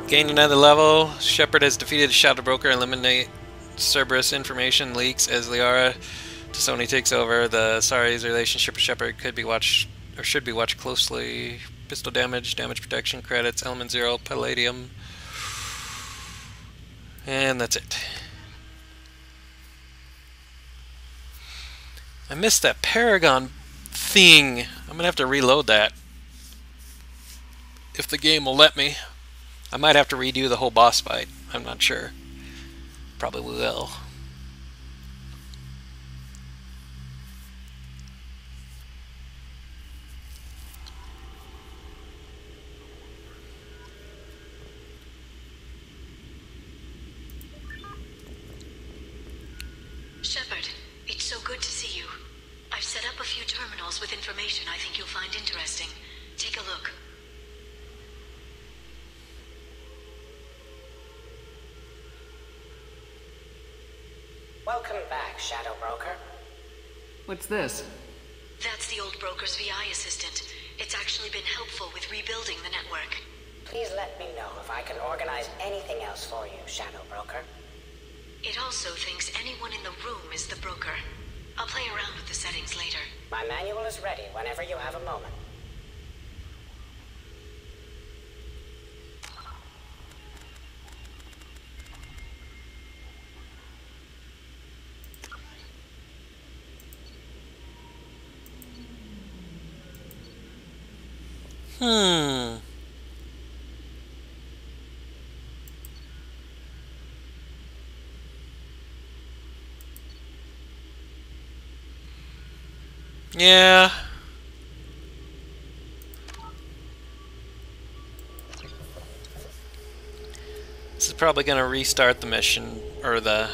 Gain another level. Shepard has defeated Shadow Broker and eliminate Cerberus information leaks as Liara Sony takes over. The Sari's relationship with Shepard could be watched or should be watched closely. Pistol damage, damage protection credits, element 0, palladium. And that's it. I missed that Paragon thing. I'm gonna have to reload that. If the game will let me. I might have to redo the whole boss fight. I'm not sure. Probably will. Shepard, it's so good to see you. I've set up a few terminals with information I think you'll find interesting. Take a look. Welcome back, Shadow Broker. What's this? That's the old broker's VI assistant. It's actually been helpful with rebuilding the network. Please let me know if I can organize anything else for you, Shadow Broker. It also thinks anyone in the room is the broker. I'll play around with the settings later. My manual is ready whenever you have a moment. Yeah. This is probably going to restart the mission, or the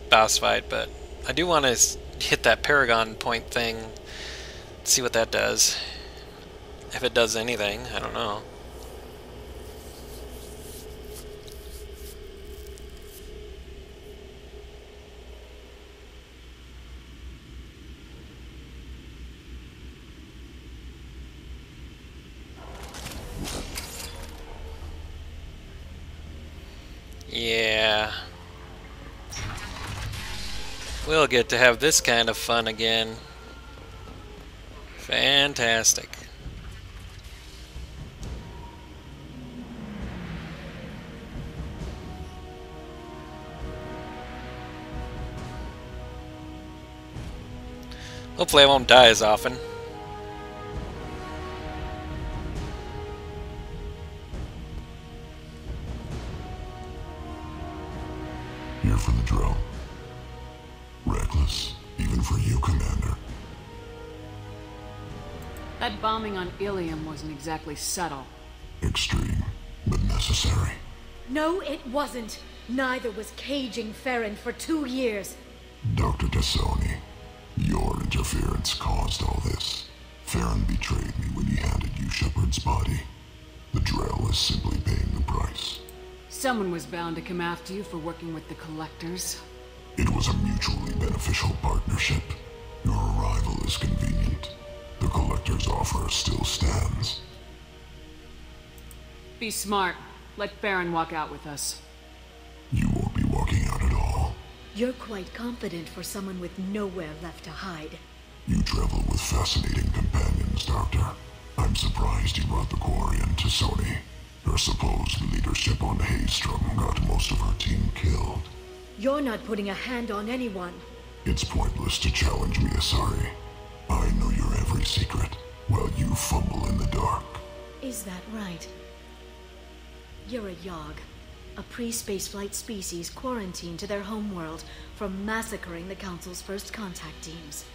boss fight, but I do want to hit that Paragon point thing, see what that does. If it does anything, I don't know. Yeah. We'll get to have this kind of fun again. Fantastic. Hopefully I won't die as often. Here for the drill. Reckless, even for you, Commander. That bombing on Ilium wasn't exactly subtle. Extreme, but necessary. No, it wasn't. Neither was caging Farron for 2 years. Dr. Tassoni, your interference caused all this. Farron betrayed me when he handed you Shepard's body. The drill is simply paying the price. Someone was bound to come after you for working with the Collectors. It was a mutually beneficial partnership. Your arrival is convenient. The Collector's offer still stands. Be smart. Let Farron walk out with us. You won't be walking out at all. You're quite confident for someone with nowhere left to hide. You travel with fascinating companions, Doctor. I'm surprised you brought the quarry into Sony. Your supposed leadership on Haystrom got most of her team killed. You're not putting a hand on anyone. It's pointless to challenge me, Asari. I know your every secret, while you fumble in the dark. Is that right? You're a Yogg, a pre-spaceflight species quarantined to their homeworld from massacring the Council's first contact teams.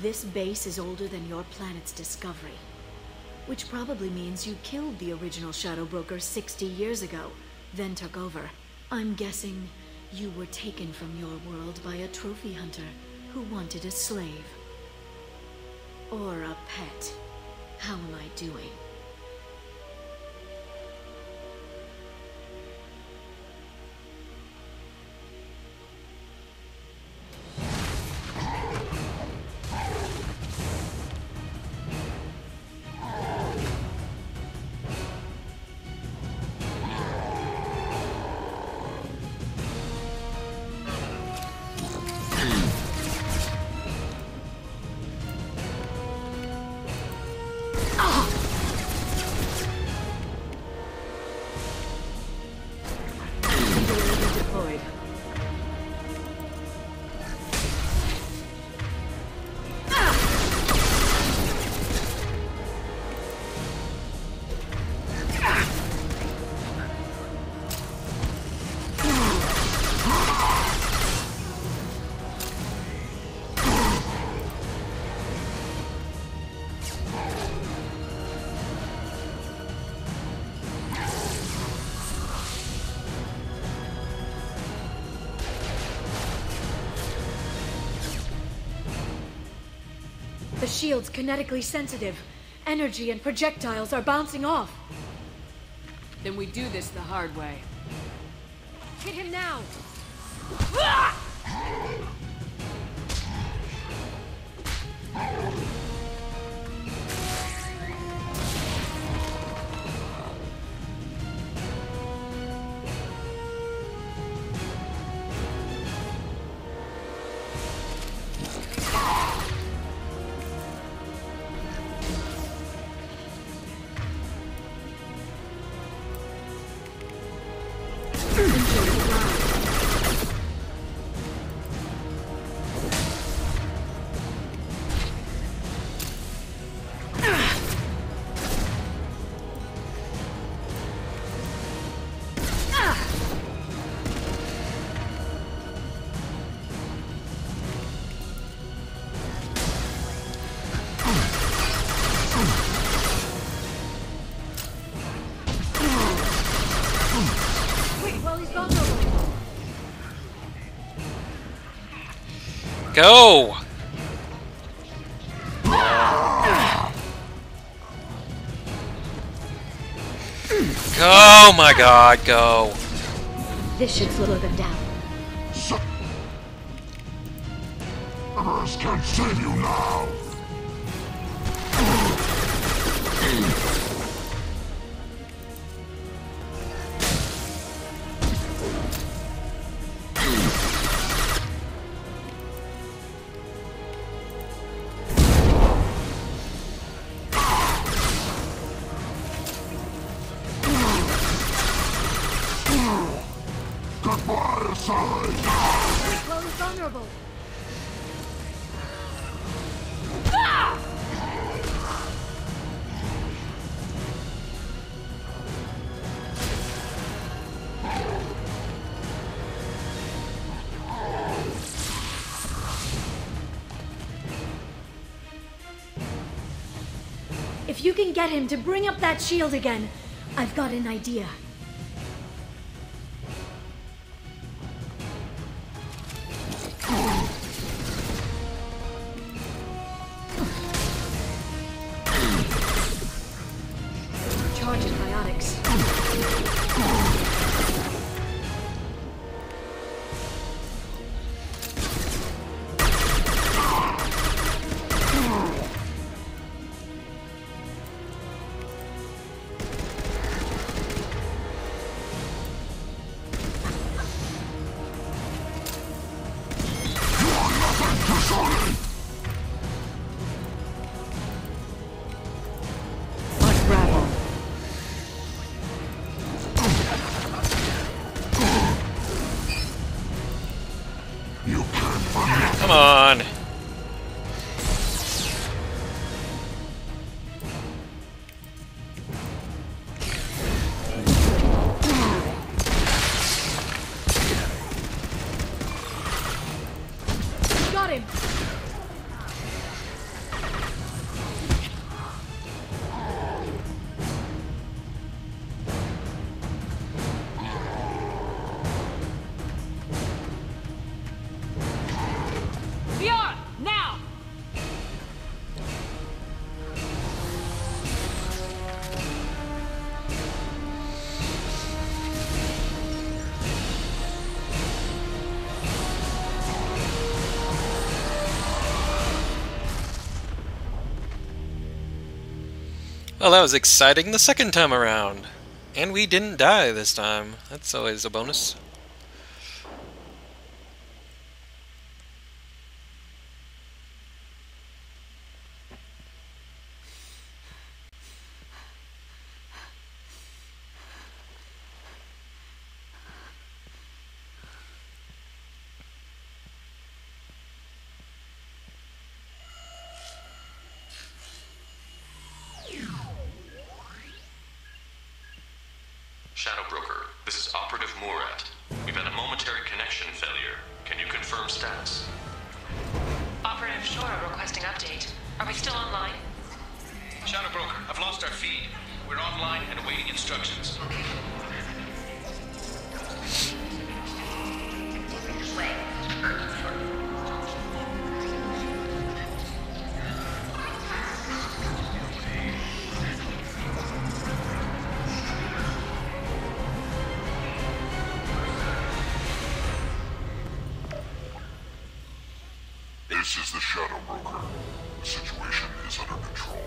This base is older than your planet's discovery, which probably means you killed the original Shadow Broker 60 years ago, then took over. I'm guessing you were taken from your world by a trophy hunter who wanted a slave. Or a pet. How am I doing? shield's kinetically sensitive. Energy and projectiles are bouncing off. Then we do this the hard way. Hit him now! Go! Oh my god, go! This should slow them down. Cerberus can't save you now! Goodbye, Sara! Chloe's vulnerable. If you can get him to bring up that shield again, I've got an idea. Charge antibiotics. Unravel. You can't run. Come on! Got him! VR! Now! Well, that was exciting the second time around. And we didn't die this time. That's always a bonus. Shadow Broker, this is Operative Murat. We've had a momentary connection failure. Can you confirm status? Operative Shora requesting update. Are we still online? Shadow Broker, I've lost our feed. We're online and awaiting instructions. This is the Shadow Broker. The situation is under control.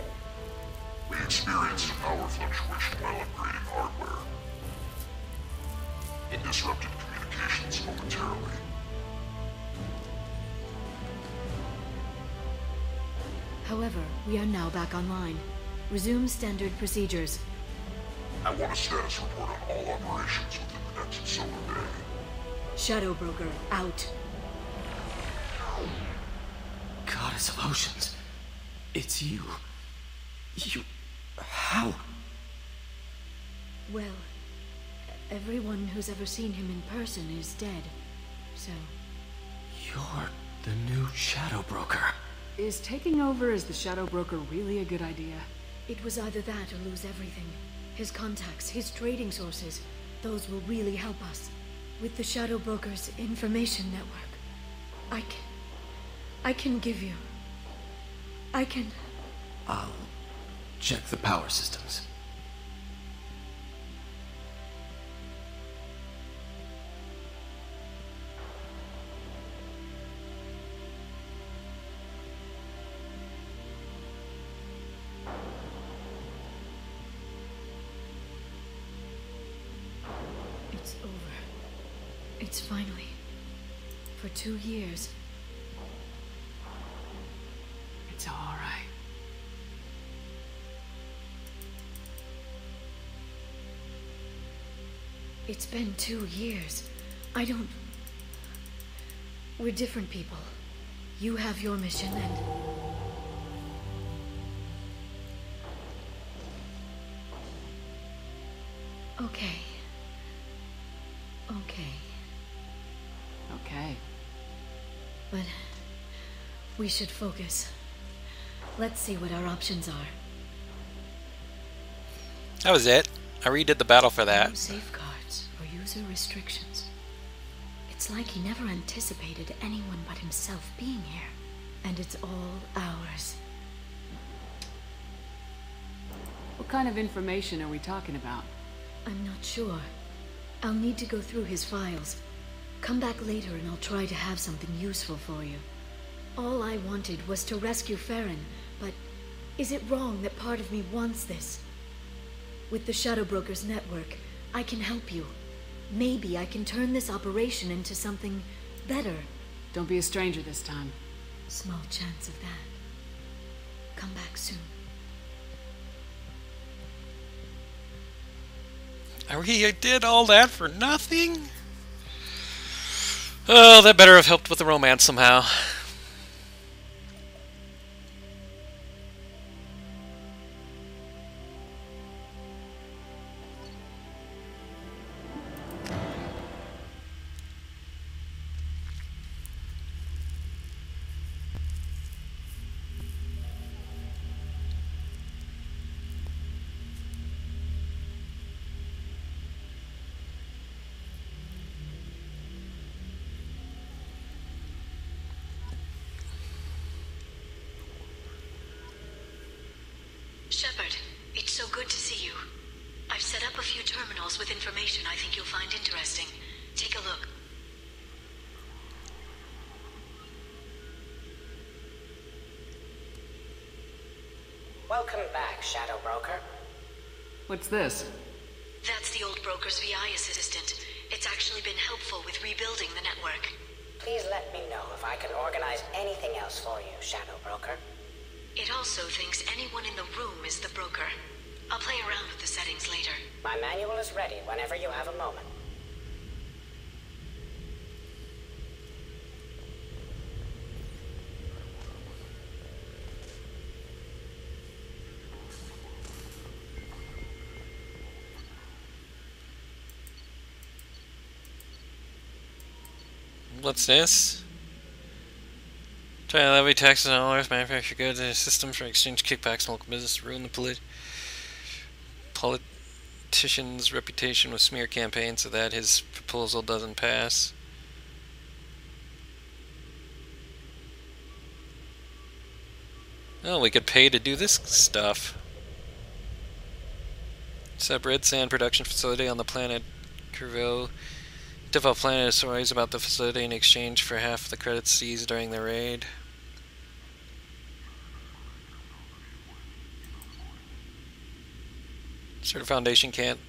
We experienced a power fluctuation while upgrading hardware. It disrupted communications momentarily. However, we are now back online. Resume standard procedures. I want a status report on all operations within the next solar day. Shadow Broker, out. Goddess of Oceans. It's you. You... How? Well, everyone who's ever seen him in person is dead. So... You're the new Shadow Broker. Is taking over as the Shadow Broker really a good idea? it was either that or lose everything. His contacts, his trading sources, those will really help us. With the Shadow Broker's information network, I can give you... I'll check the power systems. It's over. It's finally... For 2 years. It's all right. It's been 2 years. I don't... We're different people. You have your mission and... Okay. Okay. But... we should focus. Let's see what our options are. That was it. I redid the battle for No that. safeguards or user restrictions. It's like he never anticipated anyone but himself being here. And it's all ours. What kind of information are we talking about? I'm not sure. I'll need to go through his files. Come back later and I'll try to have something useful for you. All I wanted was to rescue Farron, but is it wrong that part of me wants this? With the Shadow Broker's network, I can help you. Maybe I can turn this operation into something better. Don't be a stranger this time. Small chance of that. Come back soon. I did all that for nothing? Oh, that better have helped with the romance somehow. Shepard, it's so good to see you. I've set up a few terminals with information I think you'll find interesting. Take a look. Welcome back, Shadow Broker. What's this? That's the old broker's VI assistant. It's actually been helpful with rebuilding the network. Please let me know if I can organize anything else for you, Shadow Broker. It also thinks anyone in the room is the broker. I'll play around with the settings later. My manual is ready whenever you have a moment. What's this? Try to levy taxes on all Earth manufacture goods and systems for exchange kickbacks and local business to ruin the politician's reputation with smear campaigns so that his proposal doesn't pass. Oh, we could pay to do this stuff. Set up red sand production facility on the planet Curvo. Develop planet stories about the facility in exchange for half the credits seized during the raid. Sort of Foundation can't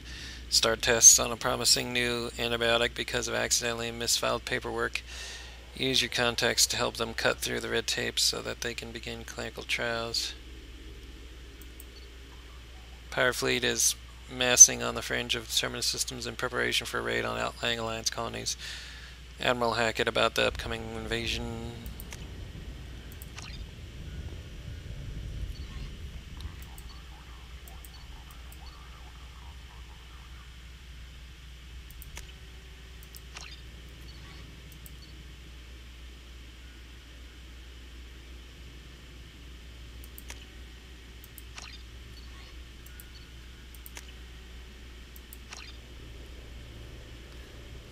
start tests on a promising new antibiotic because of accidentally misfiled paperwork. Use your contacts to help them cut through the red tape so that they can begin clinical trials. Power Fleet is massing on the fringe of terminus systems in preparation for a raid on outlying Alliance colonies. Admiral Hackett about the upcoming invasion.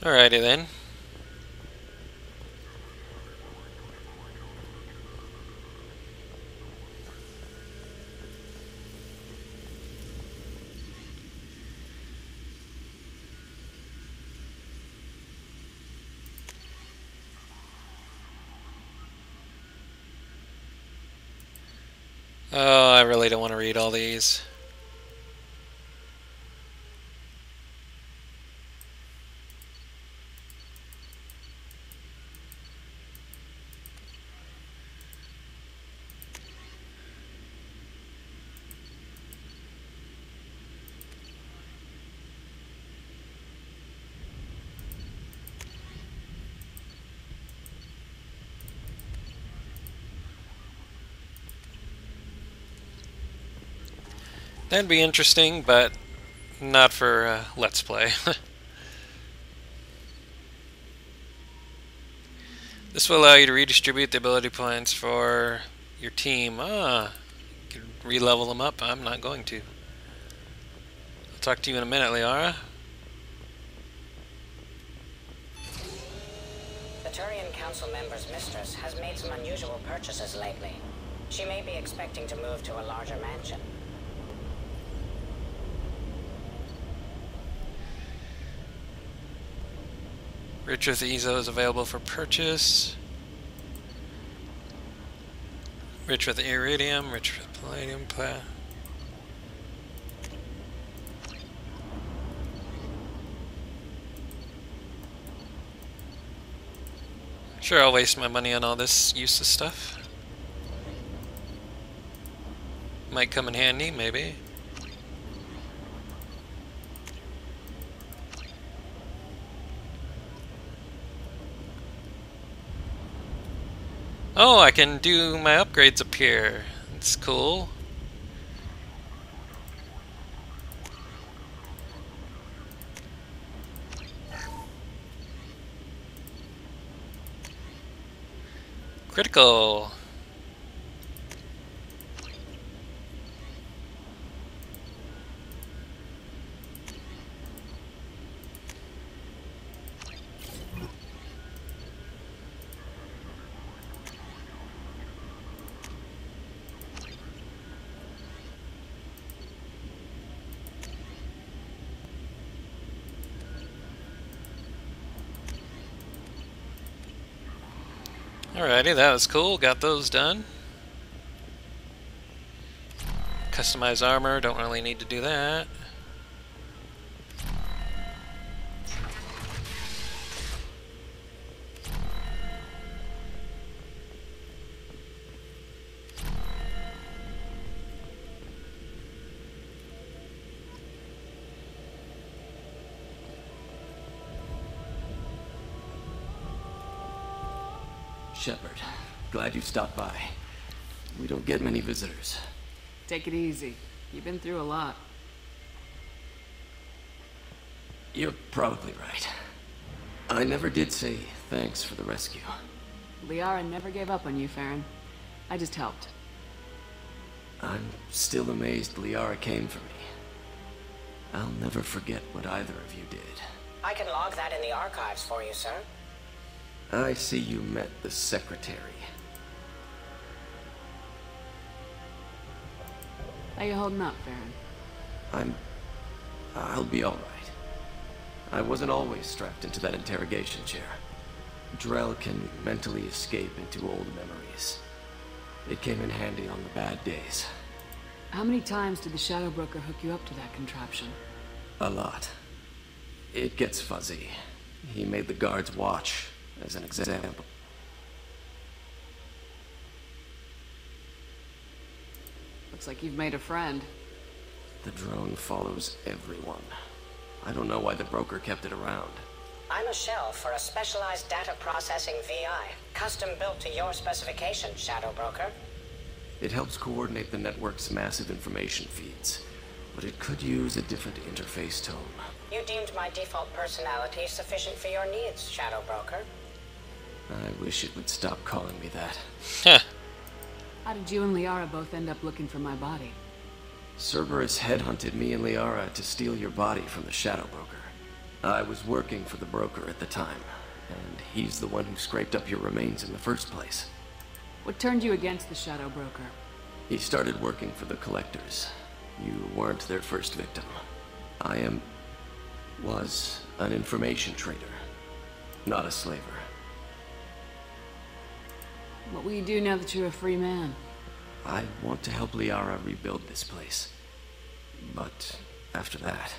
Alrighty then. Oh, I really don't want to read all these. That'd be interesting, but not for Let's Play. This will allow you to redistribute the ability points for your team. You can re-level them up. I'm not going to. I'll talk to you in a minute, Liara. The Turian Council member's mistress has made some unusual purchases lately. She may be expecting to move to a larger mansion. Rich with Ezo is available for purchase. Rich with Iridium, rich with Palladium, Sure, I'll waste my money on all this useless stuff. Might come in handy, maybe. Oh, I can do my upgrades up here. That's cool. Critical. Alrighty, that was cool. Got those done. Customize armor, don't really need to do that. Shepard, glad you stopped by. We don't get many visitors. Take it easy. You've been through a lot. You're probably right. I never did say thanks for the rescue. Liara never gave up on you, Farron. I just helped. I'm still amazed Liara came for me. I'll never forget what either of you did. I can log that in the archives for you, sir. I see you met the secretary. How you holding up, Farron? I'll be all right. I wasn't always strapped into that interrogation chair. Drell can mentally escape into old memories. It came in handy on the bad days. How many times did the Shadow Broker hook you up to that contraption? A lot. It gets fuzzy. He made the guards watch, as an example. Looks like you've made a friend. The drone follows everyone. I don't know why the broker kept it around. I'm a shell for a specialized data processing VI, custom built to your specifications, Shadow Broker. It helps coordinate the network's massive information feeds, but it could use a different interface tone. You deemed my default personality sufficient for your needs, Shadow Broker. I wish it would stop calling me that. Huh. How did you and Liara both end up looking for my body? Cerberus headhunted me and Liara to steal your body from the Shadow Broker. I was working for the broker at the time, and he's the one who scraped up your remains in the first place. What turned you against the Shadow Broker? He started working for the Collectors. You weren't their first victim. Was an information trader, not a slaver. What will you do now that you're a free man? I want to help Liara rebuild this place. But after that...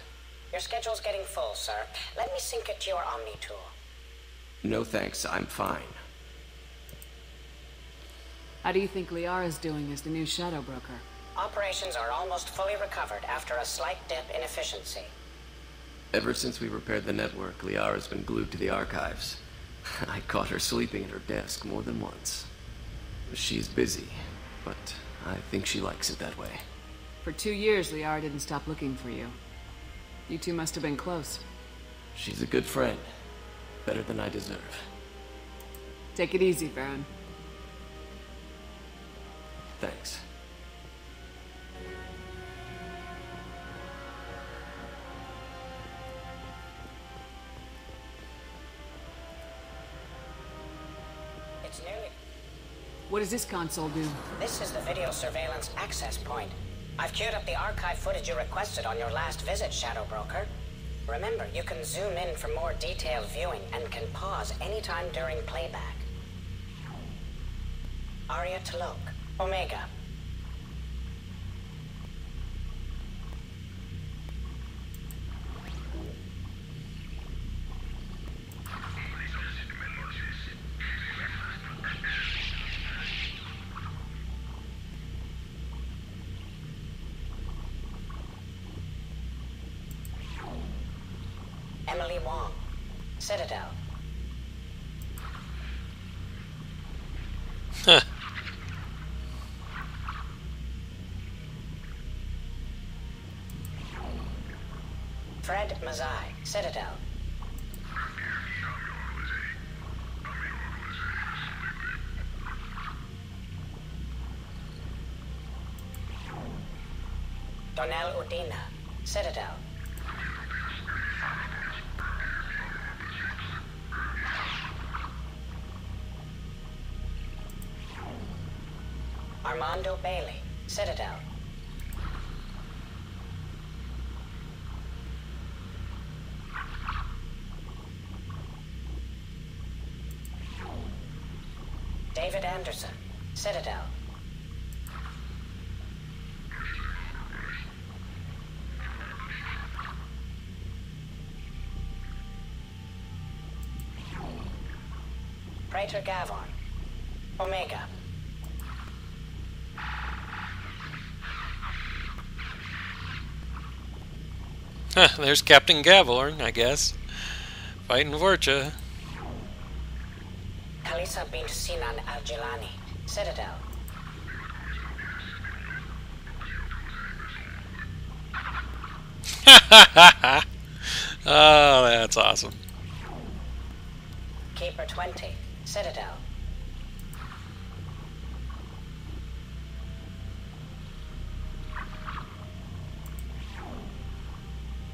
Your schedule's getting full, sir. Let me sync it to your Omni tool. No thanks, I'm fine. How do you think Liara's doing as the new Shadow Broker? Operations are almost fully recovered after a slight dip in efficiency. Ever since we repaired the network, Liara's been glued to the archives. I caught her sleeping at her desk more than once. She's busy, but I think she likes it that way. For 2 years, Liara didn't stop looking for you. You two must have been close. She's a good friend. Better than I deserve. Take it easy, Baron. Thanks. It's nearly... What does this console do? This is the video surveillance access point. I've queued up the archive footage you requested on your last visit, Shadow Broker. Remember, you can zoom in for more detailed viewing and can pause anytime during playback. Aria Talok, Omega. Emily Wong, Citadel. Huh. Fred Mazai, Citadel. Donnell Udina, Citadel. Armando Bailey, Citadel. David Anderson, Citadel. Praetor Gavon, Omega. Huh, there's Captain Gavorn, I guess. Fighting Vorcha. Kalisa bint Sinan Al-Jilani, Citadel. Oh, that's awesome. Keeper 20, Citadel.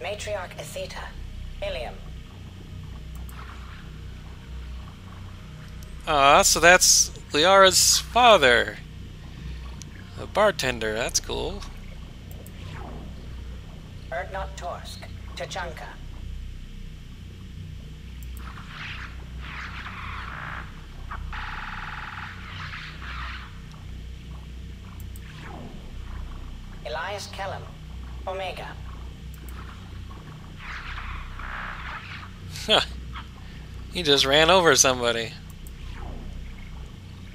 Matriarch Atheta, Ilium. Ah, so that's Liara's father. A bartender, that's cool. Erdnot Torsk, Tachanka. Highest Kellum. Omega. Huh. He just ran over somebody.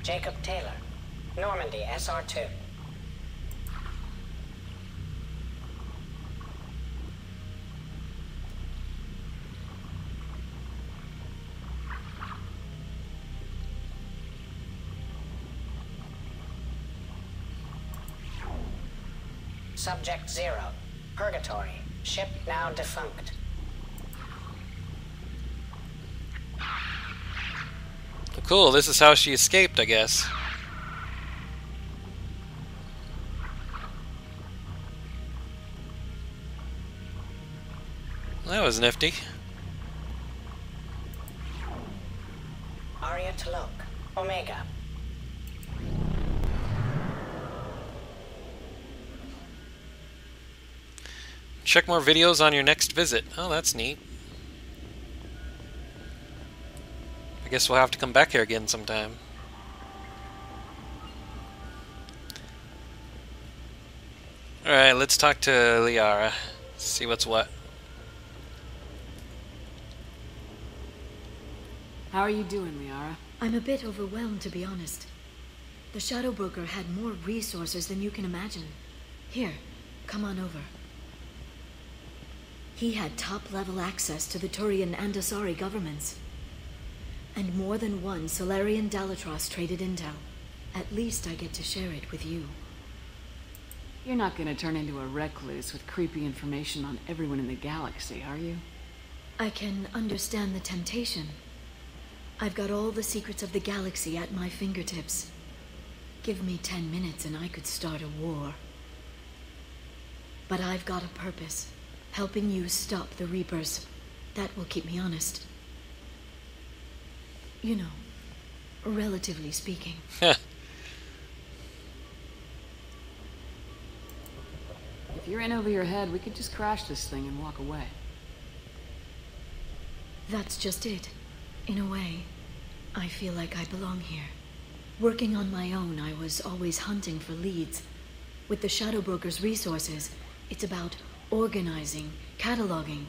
Jacob Taylor. Normandy, SR2. Subject 0. Purgatory. Ship now defunct. Cool, this is how she escaped, I guess. That was nifty. Aria Talok. Omega. Check more videos on your next visit. Oh, that's neat. I guess we'll have to come back here again sometime. Alright, let's talk to Liara. See what's what. How are you doing, Liara? I'm a bit overwhelmed, to be honest. The Shadow Broker had more resources than you can imagine. Here, come on over. He had top-level access to the Turian and Asari governments. And more than one Solarian Dalatros traded intel. At least I get to share it with you. You're not gonna turn into a recluse with creepy information on everyone in the galaxy, are you? I can understand the temptation. I've got all the secrets of the galaxy at my fingertips. Give me 10 minutes and I could start a war. But I've got a purpose. Helping you stop the Reapers. That will keep me honest. You know, relatively speaking. If you're in over your head, we could just crash this thing and walk away. That's just it. In a way, I feel like I belong here. Working on my own, I was always hunting for leads. With the Shadow Broker's resources, it's about organizing, cataloging.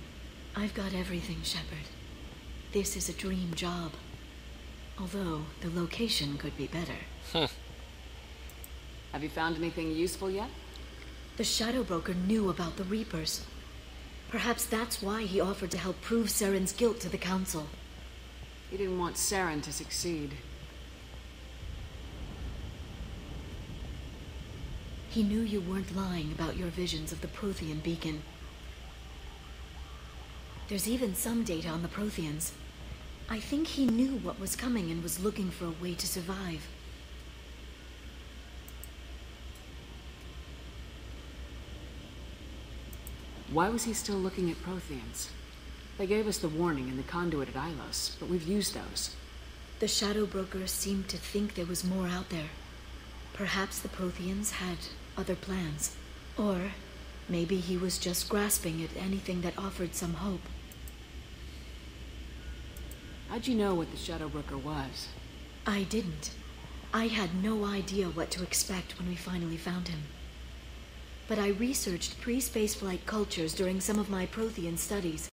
I've got everything, Shepard. This is a dream job. Although, the location could be better. Have you found anything useful yet? The Shadow Broker knew about the Reapers. Perhaps that's why he offered to help prove Saren's guilt to the Council. He didn't want Saren to succeed. He knew you weren't lying about your visions of the Prothean beacon. There's even some data on the Protheans. I think he knew what was coming and was looking for a way to survive. Why was he still looking at Protheans? They gave us the warning in the conduit at Ilos, but we've used those. The Shadow Broker seemed to think there was more out there. Perhaps the Protheans had other plans. Or maybe he was just grasping at anything that offered some hope. How'd you know what the Shadow Broker was? I didn't. I had no idea what to expect when we finally found him. But I researched pre-spaceflight cultures during some of my Prothean studies.